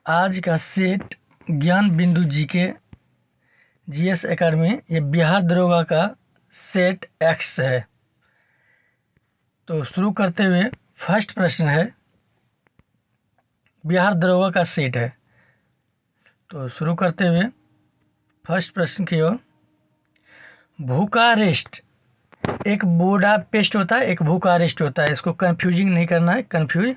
आज का सेट ज्ञान बिंदु जी के जीएस एकेडमी, ये बिहार दरोगा का सेट एक्स है। तो शुरू करते हुए फर्स्ट प्रश्न है, बिहार दरोगा का सेट है। तो शुरू करते हुए फर्स्ट प्रश्न की ओर, बुखारेस्ट एक बुडापेस्ट होता है, एक बुखारेस्ट होता है। इसको कंफ्यूजिंग नहीं करना है, कंफ्यूज।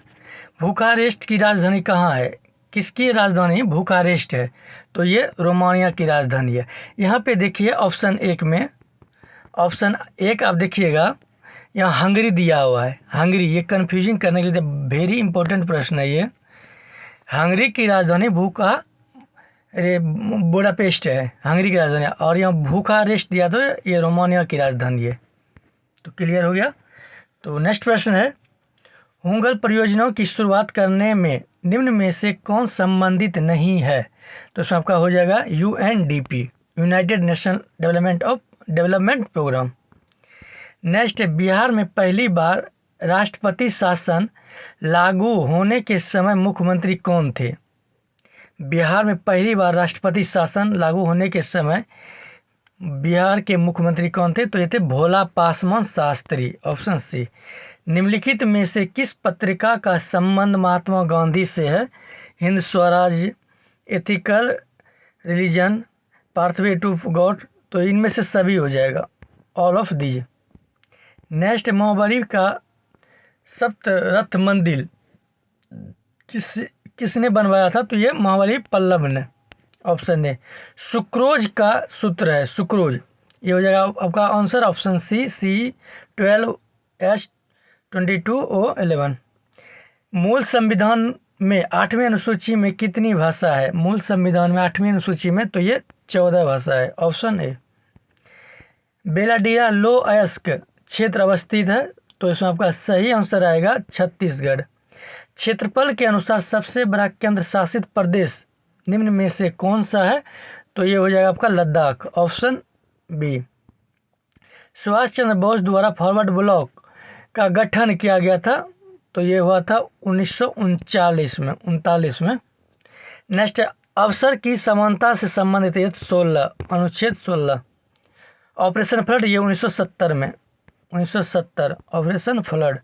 बुखारेस्ट की राजधानी कहाँ है? किसकी राजधानी बुखारेस्ट है? तो ये रोमानिया की राजधानी है। यहाँ पे देखिए ऑप्शन एक में, ऑप्शन एक आप देखिएगा, यहाँ हंगरी दिया हुआ है। हंगरी, ये कंफ्यूजिंग करने के लिए वेरी इंपॉर्टेंट प्रश्न है ये। हंगरी की राजधानी बुडापेस्ट है, हंगरी की राजधानी। और यहाँ बुखारेस्ट दिया तो ये रोमानिया की राजधानी है। तो क्लियर हो गया। तो नेक्स्ट प्रश्न है, हुंगल परियोजनाओं की शुरुआत करने में निम्न में से कौन संबंधित नहीं है? तो इसमें आपका हो जाएगा UNDP, United Nation Development Programme. Next है, बिहार में पहली बार राष्ट्रपति शासन लागू होने के समय मुख्यमंत्री कौन थे? बिहार में पहली बार राष्ट्रपति शासन लागू होने के समय बिहार के मुख्यमंत्री कौन थे? तो ये थे भोला पासवान शास्त्री, ऑप्शन सी। निम्नलिखित में से किस पत्रिका का संबंध महात्मा गांधी से है? Hind Swaraj, ethical religion, pathway to God. तो इनमें से सभी हो जाएगा, all of these. Next, Mahabali का सप्तरथ मंदिर किसने बनवाया था? तो ये महाबली पल्लव ने, ऑप्शन ए। सुक्रोज का सूत्र है, सुक्रोज, ये हो जाएगा आपका आंसर, ऑप्शन सी, C12H22O11। मूल संविधान में 8वीं अनुसूची में कितनी भाषा है? मूल संविधान में 8वीं अनुसूची में तो ये 14 भाषा है, ऑप्शन ए। बेलाडीरा लो अयस्क क्षेत्र अवस्थित है, तो इसमें आपका सही आंसर आएगा छत्तीसगढ़। क्षेत्रफल के अनुसार सबसे बड़ा केंद्र शासित प्रदेश निम्न में से कौन सा है? तो ये हो जाएगा आपका लद्दाख, ऑप्शन बी। सुभाष चंद्र बोस द्वारा फॉरवर्ड ब्लॉक का गठन किया गया था, तो ये हुआ था 1939 में। नेक्स्ट, अवसर की समानता से संबंधित है 16, अनुच्छेद 16। ऑपरेशन फ्लड, ये 1970 में, 1970 ऑपरेशन फ्लड।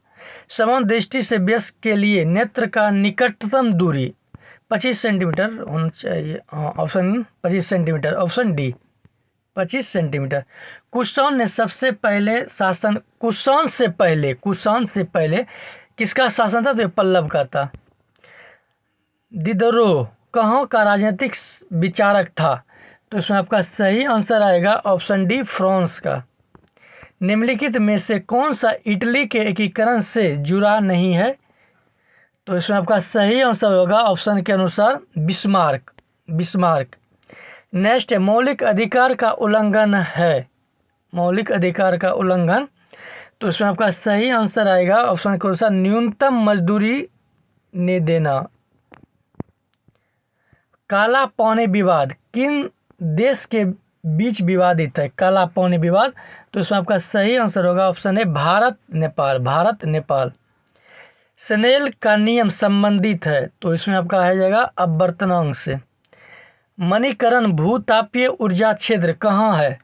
समान दृष्टि से वयस्क के लिए नेत्र का निकटतम दूरी 25 सेंटीमीटर होना चाहिए, option 25 centimetre, option D 25 centimetre. Kushan से पहले किसका शासन था? तो ये पल्लव का था। दिदरोह कहाँ का राजनीतिक विचारक था? तो इसमें आपका सही आंसर आएगा, ऑप्शन डी, फ्रांस का। निम्नलिखित में से कौन सा इटली के एकीकरण से जुड़ा नहीं है? तो इसमें आपका सही आंसर होगा, ऑप्शन के अनुसार, बिस्मार्क। नेक्स्ट है, मौलिक अधिकार का उल्लंघन है, मौलिक अधिकार का उल्लंघन। तो इसमें आपका सही आंसर आएगा, ऑप्शन के अनुसार, न्यूनतम मजदूरी ने देना। काला पानी विवाद किन देश के बीच विवादित है? काला पानी विवाद, तो इसमें आपका सही आंसर होगा, ऑप्शन है, भारत नेपाल। स्नेल का नियम संबंधित है, तो इसमें आपका आ जाएगा अपवर्तनांक से। मणिकरण भूतापीय ऊर्जा क्षेत्र कहाँ है?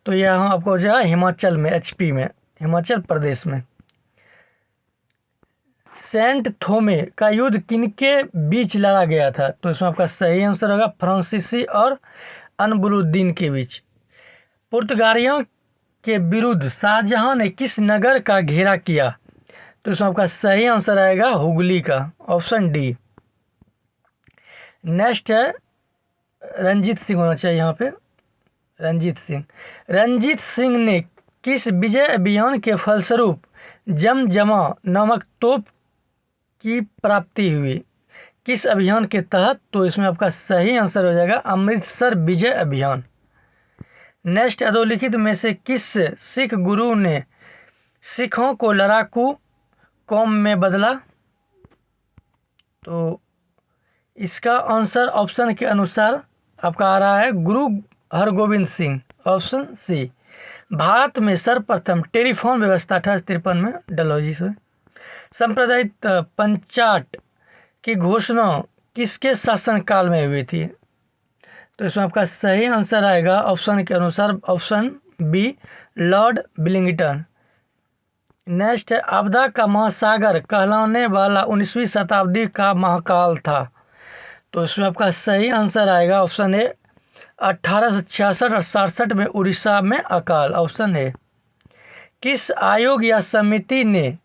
तो यहाँ आपको हो जाएगा हिमाचल में, HP में, हिमाचल प्रदेश में। सेंट थोमे का युद्ध किनके बीच लड़ा गया था? तो इसमें आपका सही आंसर होगा, फ्रांसीसी और अनबुलुद्दीन के बीच। पुर्तगालियों के विरुद्ध शाहजहां ने किस नगर का घेरा किया? तो इसमें आपका सही आंसर आएगा हुगली का, ऑप्शन डी। नेक्स्ट है, रंजीत सिंह होना चाहिए यहाँ पे, रंजीत सिंह ने किस विजय अभियान के फलस्वरूप जमजमा नामक तोप की प्राप्ति हुई? किस अभियान के तहत? तो इसमें आपका सही आंसर हो जाएगा अमृतसर विजय अभियान। नेक्स्ट, अधोलिखित में से किस सिख गुरु ने सिखों को लड़ाकू कौम में बदला? तो इसका आंसर ऑप्शन के अनुसार आपका आ रहा है गुरु हरगोविंद सिंह, ऑप्शन सी। भारत में सर्वप्रथम टेलीफोन व्यवस्था 1853 में डलहौजी से। सांप्रदायिक पंचाट की घोषणा किसके शासनकाल में हुई थी? तो इसमें आपका सही आंसर आएगा ऑप्शन के अनुसार option B, Lord Willingdon. Next है, आपदा का महासागर कहलाने वाला 19वीं शताब्दी का महाकाल था। तो इसमें आपका सही आंसर आएगा ऑप्शन ए, 1866 और 67 में उड़ीसा में अकाल, ऑप्शन ए। किस आयोग या समिति ने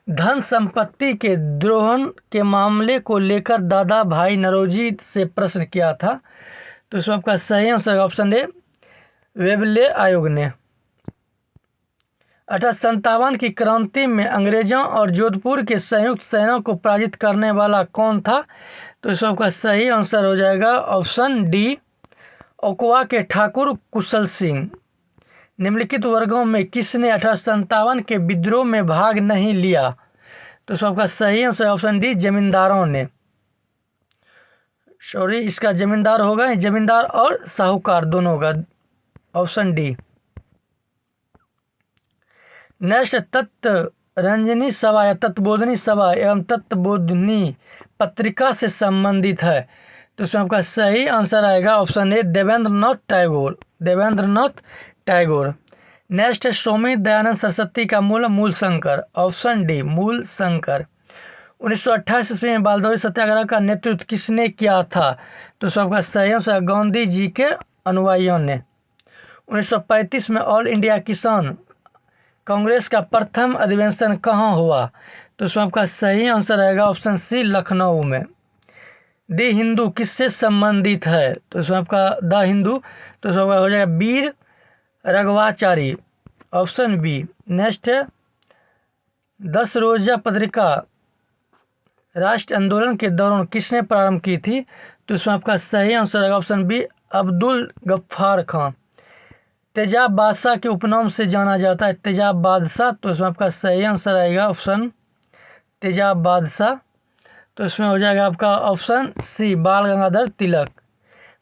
धन संपत्ति के द्रोहन के मामले को लेकर दादा भाई नौरोजी से प्रश्न किया था? तो इसमें आपका सही आंसर ऑप्शन ए, वेबले आयोग ने। 1857 की क्रांति में अंग्रेजों और जोधपुर के संयुक्त सेना को पराजित करने वाला कौन था? तो इसमें आपका सही आंसर हो जाएगा ऑप्शन डी, ओकवा के ठाकुर कुशल सिंह। निम्नलिखित वर्गों में किसने 1857 के विद्रोह में भाग नहीं लिया? तो इसमें आपका सही आंसर ऑप्शन डी, जमींदारों ने। सॉरी, इसका जमींदार होगा, जमींदार और साहूकार दोनों होगा, ऑप्शन डी। नेक्स्ट, तत्व रंजनी सभा या तत्वबोधनी सभा एवं तत्वबोधनी पत्रिका से संबंधित है। तो इसमें आपका सही आंसर आएगा option A, Debendranath Tagore, Debendranath Tagore. Next है, स्वामी दयानंद सरस्वती का मूल शंकर, ऑप्शन डी, मूल शंकर। 1928 ईस्वी में बालदौरी सत्याग्रह का नेतृत्व किसने किया था? तो इसमें आपका सही आंसर गांधी जी के अनुयायियों ने। 1935 में ऑल इंडिया किसान कांग्रेस का प्रथम अधिवेशन कहाँ हुआ? तो इसमें आपका सही आंसर आएगा ऑप्शन सी, लखनऊ में। द हिंदू किससे संबंधित है? तो इसमें आपका द हिंदू, तो इसमें हो जाएगा वीर राघवाचारी, ऑप्शन बी। नेक्स्ट है, 10 रोजा पत्रिका राष्ट्र आंदोलन के दौरान किसने प्रारंभ की थी? तो इसमें आपका सही आंसर आएगा ऑप्शन बी, अब्दुल गफ्फार खान। तेजाब बादशाह के उपनाम से जाना जाता है, तेजाब बादशाह। तो इसमें आपका सही आंसर आएगा ऑप्शन तेजाब बादशाह। तो इसमें हो जाएगा आपका ऑप्शन सी, बाल गंगाधर तिलक।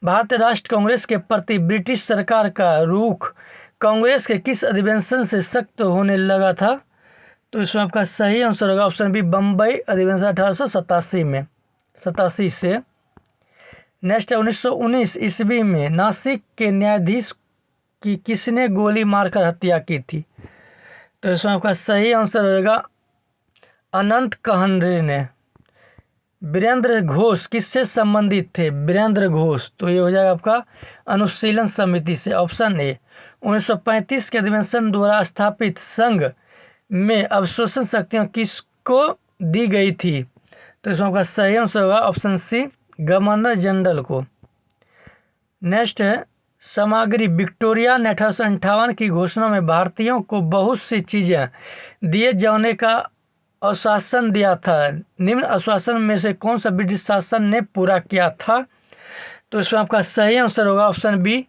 भारतीय राष्ट्र कांग्रेस के प्रति ब्रिटिश सरकार का रुख कांग्रेस के किस अधिवेशन से सख्त होने लगा था? तो इसमें आपका सही आंसर होगा ऑप्शन बी, बम्बई अधिवेशन 1887 में, 87 से। नेक्स्ट है, 1919 ईस्वी में नासिक के न्यायाधीश की किसने गोली मारकर हत्या की थी? तो इसमें आपका सही आंसर होगा अनंत कहनरे ने। वीरेंद्र घोष किससे संबंधित थे? वीरेंद्र घोष, तो ये हो जाएगा आपका अनुशीलन समिति से, ऑप्शन ए। 1935 के अधिवेशन द्वारा स्थापित संघ में अवशोषण शक्तियां किसको दी गई थी? तो इसमें आपका सही आंसर होगा ऑप्शन सी, गवर्नर जनरल को। नेक्स्ट है, सामग्री विक्टोरिया ने 1858 की घोषणा में भारतीयों को बहुत सी चीजें दिए जाने का आश्वासन दिया था। निम्न आश्वासन में से कौन सा ब्रिटिश शासन ने पूरा किया था? तो इसमें आपका सही आंसर होगा ऑप्शन बी,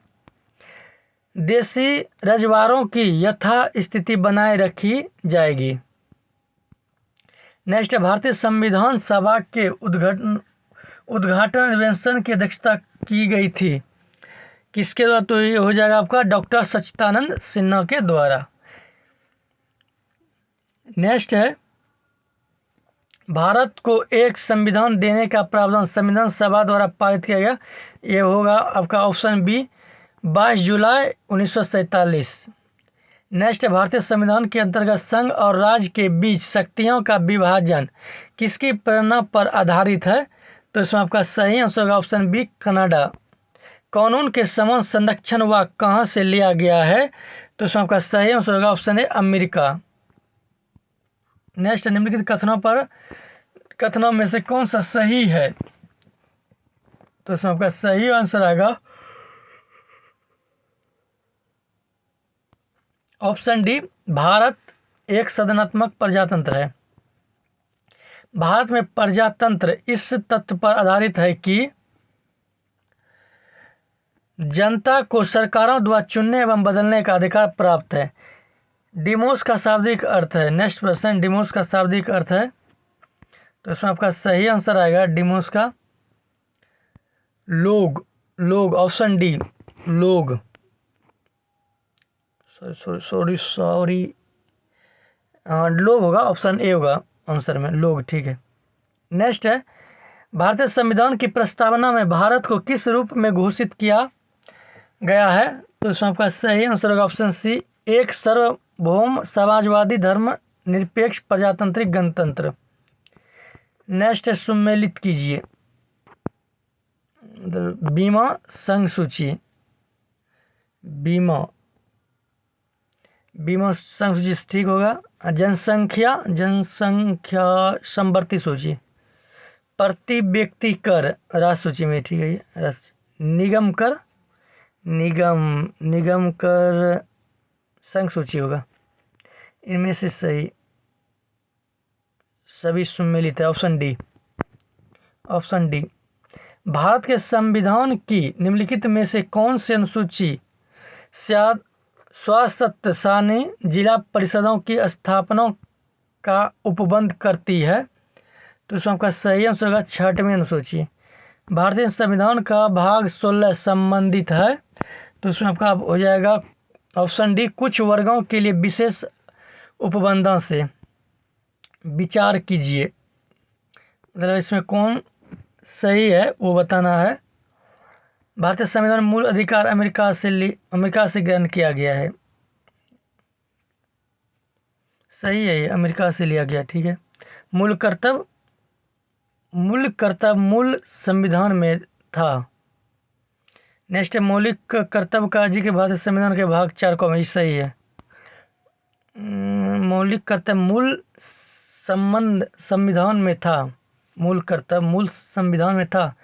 देशी रजवाड़ों की यथा स्थिति बनाए रखी जाएगी। नेक्स्ट है, भारतीय संविधान सभा के उद्घाटन अधिवेशन की अध्यक्षता की गई थी किसके द्वारा? तो ये हो जाएगा आपका डॉक्टर सच्चिदानंद सिन्हा के द्वारा। नेक्स्ट है, भारत को एक संविधान देने का प्रावधान संविधान सभा द्वारा पारित किया गया, ये होगा आपका ऑप्शन बी, 22 जुलाई 1947। नेक्स्ट है, भारतीय संविधान के अंतर्गत संघ और राज्य के बीच शक्तियों का विभाजन किसकी प्रेरणा पर आधारित है? तो इसमें आपका सही आंसर होगा ऑप्शन बी, कनाडा। कानून के समान संरक्षण वाक कहाँ से लिया गया है? तो इसमें आपका सही आंसर होगा ऑप्शन ए, अमेरिका। नेक्स्ट, निम्नलिखित कथनों में से कौन सा सही है? तो इसमें आपका सही आंसर आएगा ऑप्शन डी, भारत एक सदनात्मक प्रजातंत्र है। भारत में प्रजातंत्र इस तथ्य पर आधारित है कि जनता को सरकारों द्वारा चुनने एवं बदलने का अधिकार प्राप्त है। डिमोस का शाब्दिक अर्थ है, नेक्स्ट प्रश्न, डिमोस का शाब्दिक अर्थ है। तो इसमें आपका सही आंसर आएगा डिमोस का लोग, लोग, ऑप्शन डी, लोग। सॉरी, लोग होगा, ऑप्शन ए होगा आंसर में, लोग, ठीक है। नेक्स्ट है, भारतीय संविधान की प्रस्तावना में भारत को किस रूप में घोषित किया गया है? तो इसमें आपका सही आंसर होगा ऑप्शन सी, एक सार्वभौम समाजवादी धर्म निरपेक्ष प्रजातांत्रिक गणतंत्र। नेक्स्ट है सुमेलित कीजिए, बीमा संघ सूची, बीमा संघ सूची ठीक होगा। जनसंख्या समवर्ती सूची, प्रति व्यक्ति कर राष्ट्र सूची में ठीक है ये, निगम कर संघ सूची होगा। इनमें से सही सभी सम्मिलित है ऑप्शन डी। भारत के संविधान की निम्नलिखित में से कौन सी अनुसूची स्वायत्त शासी जिला परिषदों की स्थापना का उपबंध करती है? तो इसमें आपका सही आंसर होगा 6वीं अनुसूची। भारतीय संविधान का भाग 16 संबंधित है, तो इसमें आपका हो जाएगा ऑप्शन डी, कुछ वर्गों के लिए विशेष उपबंधों से विचार कीजिए। मतलब इसमें कौन सही है वो बताना है। भारतीय संविधान मूल अधिकार अमेरिका से ग्रहण किया गया है, सही है ये, अमेरिका से लिया गया ठीक है। मूल कर्तव्य मूल संविधान में था। नेक्स्ट है मौलिक कर्तव्य का जिक्र भारतीय संविधान के भाग 4 को में, सही है। मौलिक कर्तव्य मूल संविधान में था, मूल कर्तव्य मूल संविधान में था,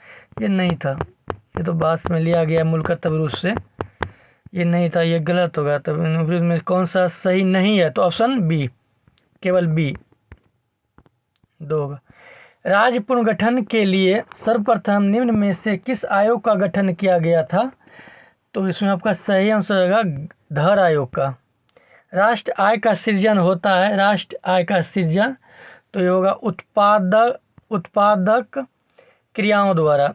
ये नहीं था, ये तो बाद में लिया गया मूल कर्तव्य रूप से, ये नहीं था, ये गलत होगा। तो में कौन सा सही नहीं है? तो ऑप्शन बी, केवल बी 2 होगा। राज्य पुनर्गठन के लिए सर्वप्रथम निम्न में से किस आयोग का गठन किया गया था? तो इसमें आपका सही आंसर होगा धर आयोग का। राष्ट्र आय का सृजन होता है, राष्ट्र आय का सृजन, तो ये होगा उत्पादक क्रियाओं द्वारा।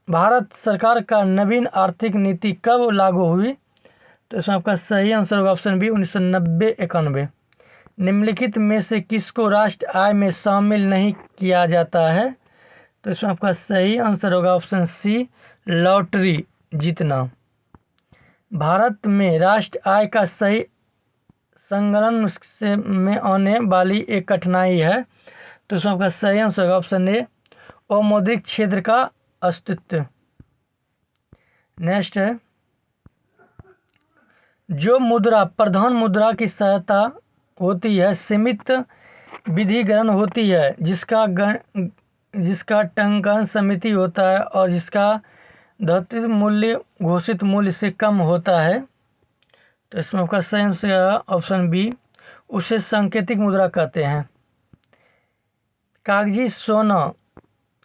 भारत सरकार का नवीन आर्थिक नीति कब लागू हुई? तो इसमें आपका सही आंसर होगा ऑप्शन बी 1990-91। निम्नलिखित में से किसको राष्ट्र आय में शामिल नहीं किया जाता है? तो इसमें आपका सही आंसर होगा ऑप्शन सी, लॉटरी जीतना। भारत में राष्ट्र आय का सही संकलन में आने वाली एक कठिनाई है, तो इसमें आपका सही आंसर होगा ऑप्शन ए, अमौद्रिक क्षेत्र का अस्तित्व। नेक्स्ट है, जो मुद्रा प्रधान मुद्रा की सहायता होती है सीमित विधिकरण होती है, जिसका टंकन समिति होता है और जिसका धौतिक मूल्य घोषित मूल्य से कम होता है, तो इसमें आपका सही आंसर ऑप्शन बी, उसे सांकेतिक मुद्रा कहते हैं। कागजी सोना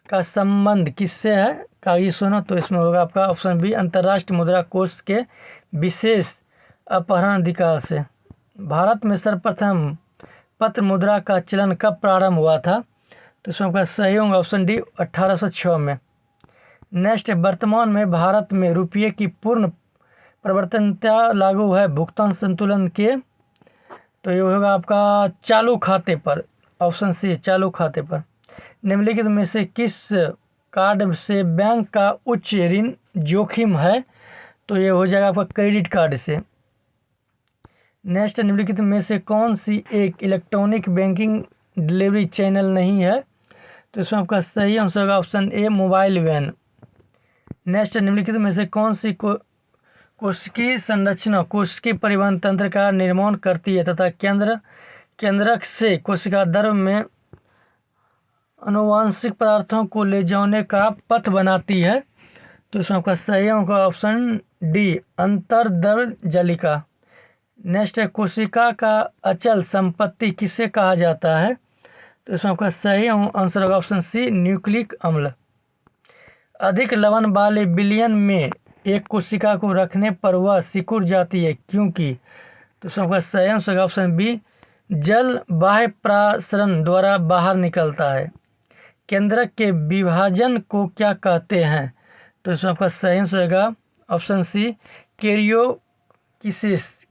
का संबंध किससे है? कागजी सोना, तो इसमें होगा आपका ऑप्शन बी, अंतर्राष्ट्रीय मुद्रा कोष के विशेष अपहरण अधिकार से। भारत में सर्वप्रथम पत्र मुद्रा का चलन कब प्रारंभ हुआ था? तो इसमें आपका सही होगा ऑप्शन डी, 1806 में। नेक्स्ट, वर्तमान में भारत में रुपये की पूर्ण परिवर्तनीयता लागू है भुगतान संतुलन के, तो ये होगा आपका चालू खाते पर, ऑप्शन सी, चालू खाते पर। निम्नलिखित में से किस कार्ड से बैंक का उच्च ऋण जोखिम है? तो ये हो जाएगा आपका क्रेडिट कार्ड से। नेक्स्ट, निम्नलिखित में से कौन सी एक इलेक्ट्रॉनिक बैंकिंग डिलीवरी चैनल नहीं है? तो इसमें आपका सही आंसर होगा option A, mobile van. Next, निम्नलिखित में से कौन सी कोशिकीय संरचना कोशिकीय परिवहन तंत्र का निर्माण करती है तथा केंद्रक से कोशिका द्रव्य में आनुवांशिक पदार्थों को ले जाने का पथ बनाती है? तो इसमें आपका सही होगा ऑप्शन डी, अंतर्द्रव्य जालिका। नेक्स्ट है, कोशिका का अचल संपत्ति किसे कहा जाता है? तो इसमें आपका सही आंसर होगा ऑप्शन सी, न्यूक्लिक अम्ल। अधिक लवण वाले विलयन में एक कोशिका को रखने पर वह सिकुड़ जाती है क्योंकि? तो इसमें आपका सही आंसर होगा ऑप्शन बी, जल बाह्य प्रसारण द्वारा बाहर निकलता है। केंद्रक के विभाजन को क्या कहते हैं? तो इसमें आपका सही आंसर होगा ऑप्शन सी,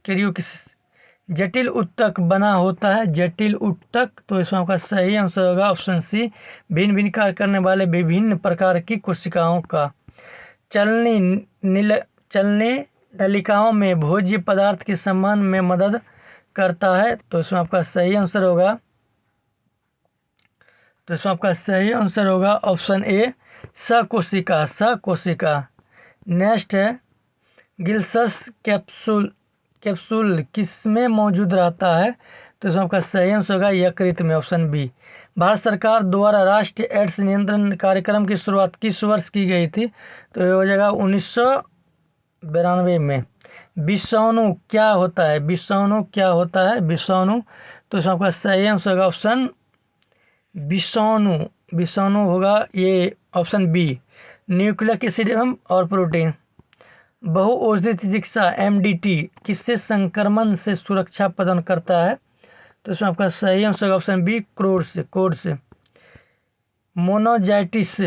कैरियोकिसिस। जटिल उत्तक बना होता है, जटिल उत्तक। तो इसमें आपका सही आंसर होगा ऑप्शन सी, भिन्न भिन्न कार्य करने वाले विभिन्न प्रकार की कोशिकाओं का। चलनी नलिकाओं में भोज्य पदार्थ के संबंध में मदद करता है। तो इसमें आपका सही आंसर होगा ऑप्शन ए, सकोशिका, सकोशिका। नेक्स्ट है, गिल्सस कैप्सूल किसमें मौजूद रहता है? तो इसमें आपका सही आंसर होगा यकृत में, ऑप्शन बी। भारत सरकार द्वारा राष्ट्रीय एड्स नियंत्रण कार्यक्रम की शुरुआत किस वर्ष की गई थी? तो ये हो जाएगा 1992 में। विषाणु क्या होता है? विषाणु क्या होता है? विषाणु। तो इसमें आपका सही आंसर होगा ऑप्शन विषाणु, विषाणु होगा ये ऑप्शन बी। न्यूक्लिक एसिड एवं और प्रोटीन। बहुऔषधीय चिकित्सा एमडीटी किससे संक्रमण से सुरक्षा प्रदान करता है? तो इसमें आपका सही आंसर होगा ऑप्शन बी, कोड से। मोनोजाइटिस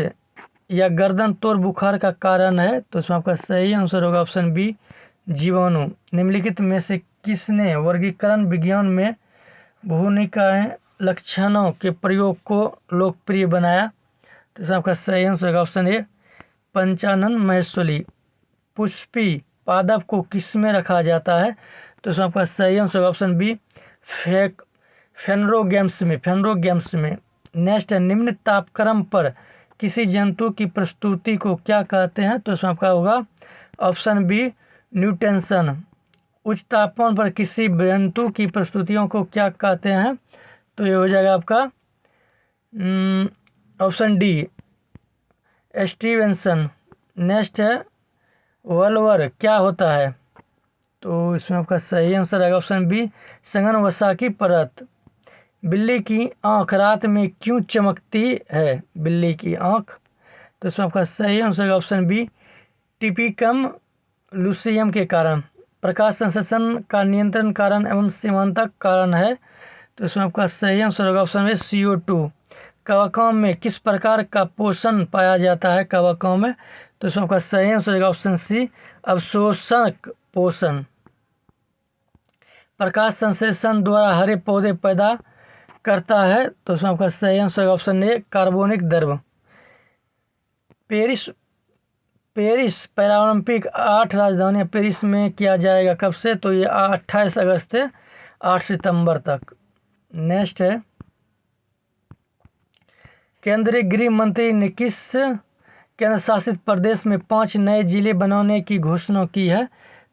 या गर्दन तोड़ बुखार का कारण है? तो इसमें आपका सही आंसर होगा ऑप्शन बी, जीवाणु। निम्नलिखित में से किसने वर्गीकरण विज्ञान में भूमिकाएं लक्षणों के प्रयोग को लोकप्रिय बनाया? तो इसमें आपका सही आंसर होगा ऑप्शन ए, पंचानन माहेश्वरी। पुष्पी पादप को किस में रखा जाता है? तो इसमें आपका सही आंसर होगा ऑप्शन बी, फेनरोगैम्स में। नेक्स्ट है, निम्न तापक्रम पर किसी जंतु की प्रस्तुति को क्या कहते हैं? तो इसमें आपका होगा ऑप्शन बी, न्यूटेंशन। उच्च तापमान पर किसी जंतु की प्रस्तुतियों को क्या कहते हैं? तो ये हो जाएगा आपका ऑप्शन डी, स्टीवेंसन। नेक्स्ट है, वल्वर क्या होता है? तो इसमें आपका सही आंसर आएगा ऑप्शन बी, सघन वसा की परत। बिल्ली की आंख रात में क्यों चमकती है? बिल्ली की आंख। तो इसमें आपका सही आंसर आएगा ऑप्शन बी, टिपिकम लूसियम के कारण। प्रकाश संश्लेषण का नियंत्रण कारण एवं सीमांतक कारण है। तो इसमें आपका सही आंसर होगा ऑप्शन बी, CO2। कवकों में किस प्रकार का पोषण पाया जाता है? कवकों में। तो इसमें आपका सही आंसर होगा ऑप्शन सी, अवशोषक पोषण। प्रकाश संश्लेषण द्वारा हरे पौधे पैदा करता है। तो इसमें आपका सही आंसर होगा ऑप्शन ए, कार्बनिक द्रव्य। पेरिस पैरालंपिक 8 राजधानियां पेरिस में किया जाएगा कब से? तो ये 28 अगस्त से 8 सितंबर तक। नेक्स्ट है, केंद्रीय गृह मंत्री ने किस केंद्र शासित प्रदेश में 5 नए जिले बनाने की घोषणा की है?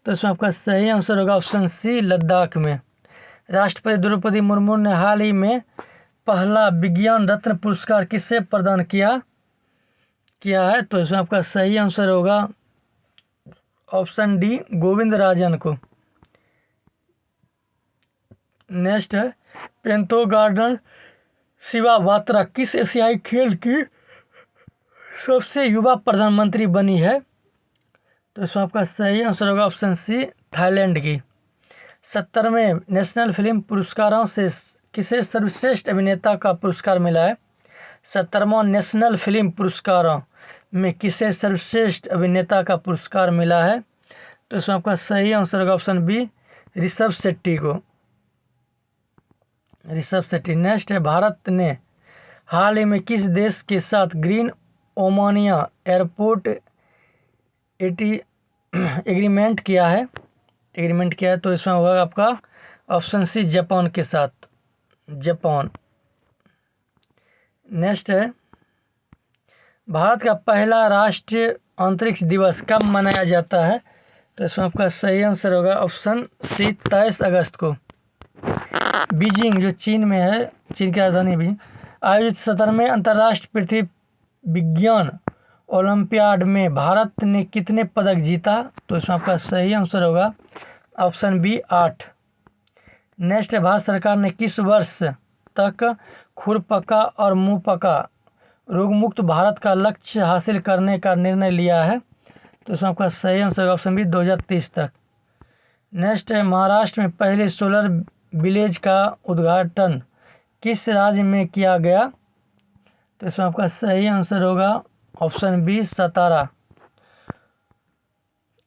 तो इसमें आपका सही आंसर होगा ऑप्शन सी, लद्दाख में। राष्ट्रपति द्रौपदी मुर्मू ने हाल ही में पहला विज्ञान रत्न पुरस्कार किसे प्रदान किया है? तो इसमें आपका सही आंसर होगा ऑप्शन डी, गोविंद राजन को। नेक्स्ट है, पेंतो गार्डन शिवा बात्रा किस एशियाई खेल की सबसे युवा प्रधानमंत्री बनी है? तो इसमें आपका सही आंसर होगा ऑप्शन सी, थाईलैंड की। 70वें नेशनल फिल्म पुरस्कारों से किसे सर्वश्रेष्ठ अभिनेता का पुरस्कार मिला है? 70वां नेशनल फिल्म पुरस्कारों में किसे सर्वश्रेष्ठ अभिनेता का पुरस्कार मिला है? तो इसमें आपका सही आंसर होगा ऑप्शन बी, ऋषभ शेट्टी को, ऋषभ शेट्टी। नेक्स्ट है, भारत ने हाल ही में किस देश के साथ ग्रीन ओमानिया एयरपोर्ट एग्रीमेंट किया है? तो इसमें होगा आपका ऑप्शन सी, जापान के साथ, जापान। नेक्स्ट है, भारत का पहला राष्ट्रीय अंतरिक्ष दिवस कब मनाया जाता है? तो इसमें आपका सही आंसर होगा ऑप्शन सी, 23 अगस्त को। बीजिंग जो चीन में है, चीन की राजधानी भी, आयोजित 17वें अंतर्राष्ट्रीय पृथ्वी विज्ञान ओलंपियाड में भारत ने कितने पदक जीता? तो इसमें आपका सही आंसर होगा ऑप्शन बी, 8। नेक्स्ट है, भारत सरकार ने किस वर्ष तक खुरपका और मुंहपका रोगमुक्त भारत का लक्ष्य हासिल करने का निर्णय लिया है? तो इसमें आपका सही आंसर होगा ऑप्शन बी, 2030 तक। नेक्स्ट है, महाराष्ट्र में पहले सोलर विलेज का उद्घाटन किस राज्य में किया गया? तो इसमें आपका सही आंसर होगा ऑप्शन बी, सतारा।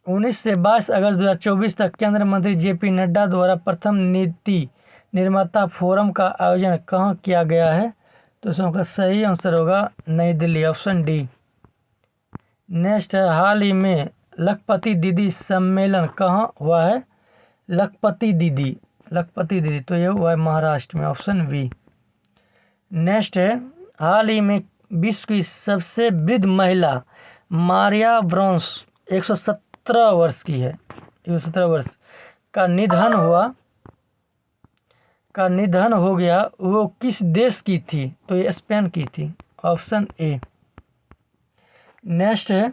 19 से 22 अगस्त 2024 तक केंद्रीय मंत्री जेपी नड्डा द्वारा प्रथम नीति निर्माता फोरम का आयोजन कहाँ किया गया है? तो इसका सही आंसर होगा नई दिल्ली, ऑप्शन डी। नेक्स्ट है, हाल ही में लखपति दीदी सम्मेलन कहाँ हुआ है? लखपति दीदी तो ये हुआ है महाराष्ट्र में, ऑप्शन बी। नेक्स्ट है, हाल ही में विश्व की सबसे वृद्ध महिला मारिया ब्रॉन्स 117 वर्ष की है, 117 वर्ष का निधन हो गया। वो किस देश की थी? तो ये स्पेन की थी, ऑप्शन ए। नेक्स्ट है,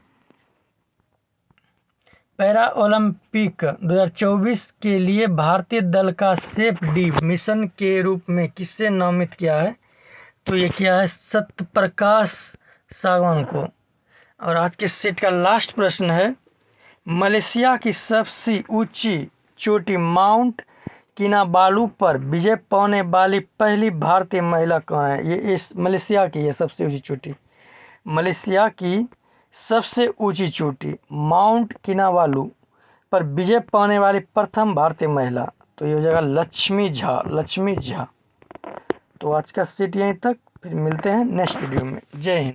पैरा ओलंपिक 2024 के लिए भारतीय दल का सेफ डी मिशन के रूप में किससे नामित किया है? तो ये किया है सत्यप्रकाश सागवान को। और आज के सेट का लास्ट प्रश्न है, मलेशिया की सबसे ऊंची चोटी माउंट किनाबालू पर विजय पाने वाली पहली भारतीय महिला कौन है? ये इस मलेशिया की है सबसे ऊंची चोटी, मलेशिया की सबसे ऊंची चोटी माउंट किनाबालू पर विजय पाने वाली प्रथम भारतीय महिला, तो ये हो जाएगा लक्ष्मी झा। तो आज का सेट यहीं तक, फिर मिलते हैं नेक्स्ट वीडियो में। जय हिंद।